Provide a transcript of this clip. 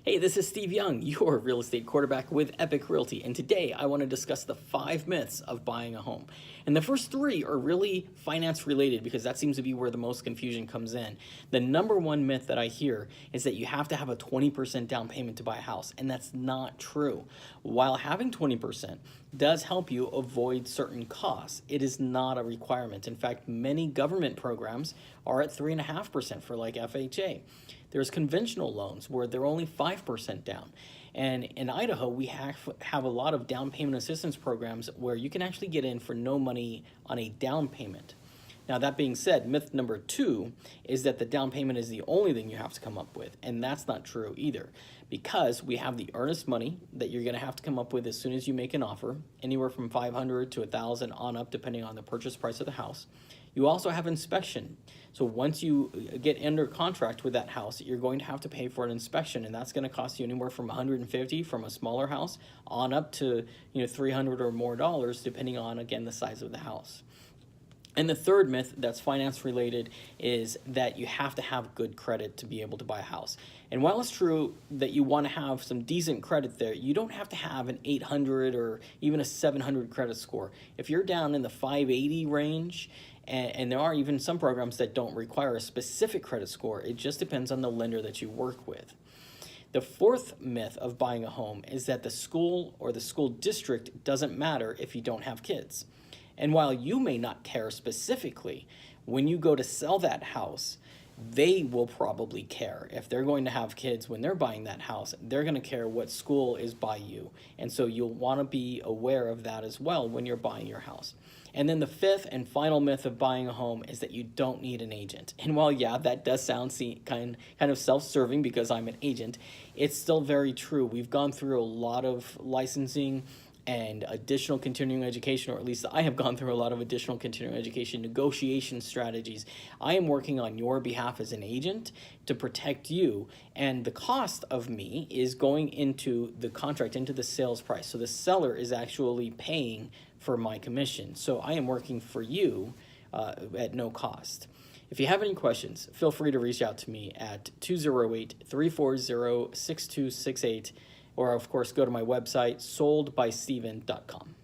Hey, this is Steve Young, your real estate quarterback with Epic Realty, and today I want to discuss the 5 myths of buying a home. And the first 3 are really finance related because that seems to be where the most confusion comes in. The number one myth that I hear is that you have to have a 20% down payment to buy a house, and that's not true. While having 20% does help you avoid certain costs, it is not a requirement. In fact, many government programs are at 3.5% for like FHA. There's conventional loans where they're only 5% down. And in Idaho, we have a lot of down payment assistance programs where you can actually get in for no money on a down payment. Now, that being said, myth number 2 is that the down payment is the only thing you have to come up with, and that's not true either, because we have the earnest money that you're going to have to come up with as soon as you make an offer, anywhere from $500 to $1,000 on up, depending on the purchase price of the house. You also have inspection. So once you get under contract with that house, you're going to have to pay for an inspection, and that's going to cost you anywhere from $150 from a smaller house on up to $300 or more, depending on, again, the size of the house. And the third myth that's finance related is that you have to have good credit to be able to buy a house. And while it's true that you want to have some decent credit there, you don't have to have an 800 or even a 700 credit score. If you're down in the 580 range, and there are even some programs that don't require a specific credit score, it just depends on the lender that you work with. The fourth myth of buying a home is that the school or the school district doesn't matter if you don't have kids. And while you may not care specifically, when you go to sell that house, they will probably care. If they're going to have kids when they're buying that house, they're going to care what school is by you. And so you'll want to be aware of that as well when you're buying your house. And then the fifth and final myth of buying a home is that you don't need an agent. And while, yeah, that does sound kind of self-serving because I'm an agent, it's still very true. We've gone through a lot of licensing and additional continuing education, or at least I have gone through a lot of additional continuing education negotiation strategies. I am working on your behalf as an agent to protect you, and the cost of me is going into the contract, into the sales price. So the seller is actually paying for my commission. So I am working for you at no cost. If you have any questions, feel free to reach out to me at 208-340-6268, or of course go to my website, soldbysteven.com.